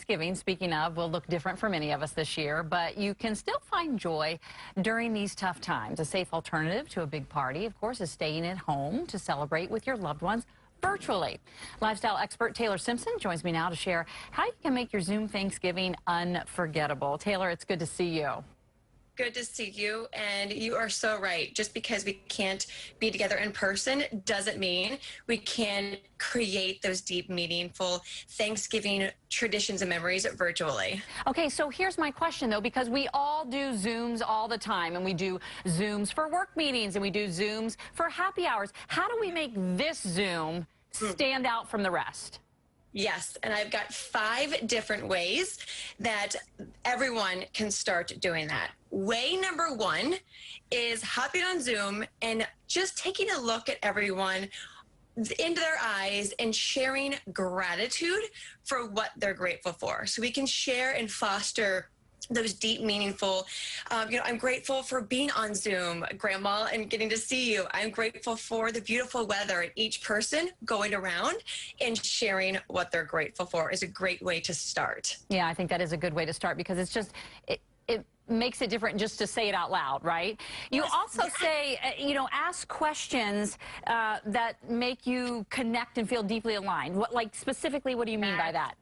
Thanksgiving, speaking of, will look different for many of us this year, but you can still find joy during these tough times. A safe alternative to a big party, of course, is staying at home to celebrate with your loved ones virtually. Lifestyle expert Taylor Simpson joins me now to share how you can make your Zoom Thanksgiving unforgettable. Taylor, it's good to see you. Good to see you, and you are so right. Just because we can't be together in person doesn't mean we can create those deep, meaningful Thanksgiving traditions and memories virtually. Okay, so here's my question, though, because we all do Zooms all the time, and we do Zooms for work meetings, and we do Zooms for happy hours. How do we make this Zoom stand out from the rest? Yes, and I've got 5 different ways that everyone can start doing that. Way number 1 is hopping on Zoom and just taking a look at everyone into their eyes and sharing gratitude for what they're grateful for. So we can share and foster those deep, meaningful, I'm grateful for being on Zoom, Grandma, and getting to see you. I'm grateful for the beautiful weather, and each person going around and sharing what they're grateful for is a great way to start. Yeah, I think that is a good way to start because it's just, it makes it different just to say it out loud, right? You also say, ask questions that make you connect and feel deeply aligned. What, like, specifically, what do you mean by that?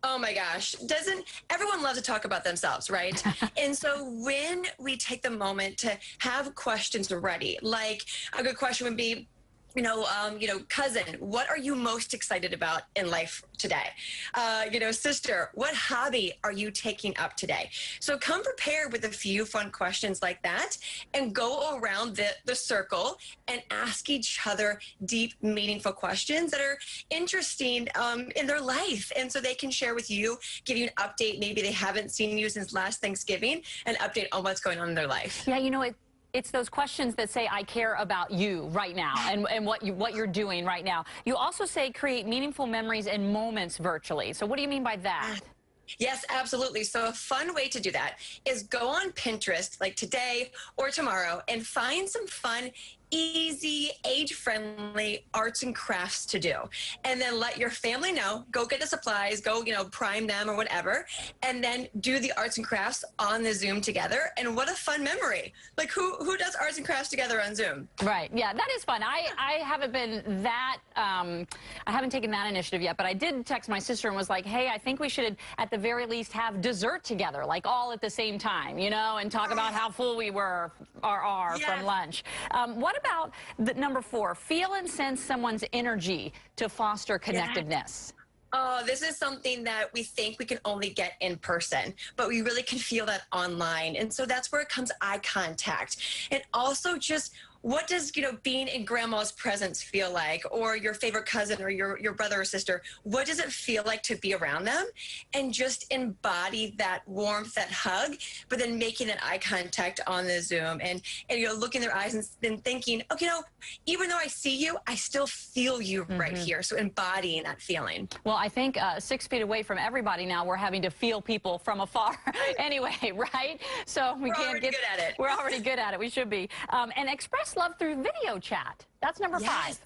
Oh my gosh, everyone loves to talk about themselves, right? And so when we take the moment to have questions ready, like a good question would be, cousin, what are you most excited about in life today? Sister, what hobby are you taking up today? So come prepared with a few fun questions like that and go around the circle and ask each other deep, meaningful questions that are interesting in their life. And so they can share with you, give you an update. Maybe they haven't seen you since last Thanksgiving, an update on what's going on in their life. Yeah, it's those questions that say, I care about you right now and what you're doing right now. You also say create meaningful memories and moments virtually. So what do you mean by that? Yes, absolutely. So a fun way to do that is go on Pinterest, like today or tomorrow, and find some fun, easy, age-friendly arts and crafts to do. And then let your family know, go get the supplies, go, prime them or whatever, and then do the arts and crafts on the Zoom together. And what a fun memory. Like, who does arts and crafts together on Zoom? Right, yeah, that is fun. I haven't been that, I haven't taken that initiative yet, but I did text my sister and was like, hey, I think we should, at the very least, have dessert together, like all at the same time, and talk about how full we were or are from lunch. What about number 4, feel and sense someone's energy to foster connectiveness? Oh, this is something that we think we can only get in person, but we really can feel that online. And so that's where it comes eye contact. And also just what does, being in grandma's presence feel like, or your favorite cousin or your brother or sister? What does it feel like to be around them? And just embody that warmth, that hug, but then making that eye contact on the Zoom and look in their eyes and then thinking, okay, even though I see you, I still feel you right here. So embodying that feeling. Well, I think 6 feet away from everybody now, we're having to feel people from afar anyway, right? So we're already good at it. We're already good at it. We should be. And express love through video chat. That's number 5.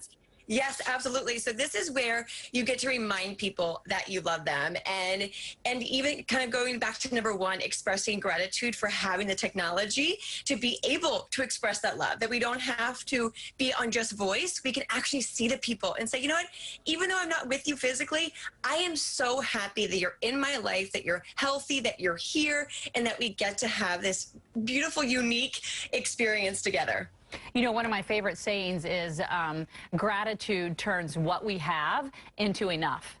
Yes, absolutely. So this is where you get to remind people that you love them, and even kind of going back to number 1, expressing gratitude for having the technology to be able to express that love, that we don't have to be on just voice. We can actually see the people and say, you know what, even though I'm not with you physically, I am so happy that you're in my life, that you're healthy, that you're here, and that we get to have this beautiful, unique experience together. One of my favorite sayings is gratitude turns what we have into enough.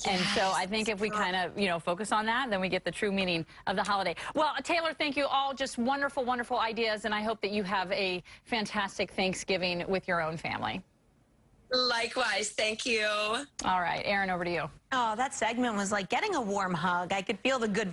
Yes, and so I think if we kind of, focus on that, then we get the true meaning of the holiday. Well, Taylor, thank you all. Just wonderful, wonderful ideas. And I hope that you have a fantastic Thanksgiving with your own family. Likewise. Thank you. All right. Aaron, over to you. Oh, that segment was like getting a warm hug. I could feel the good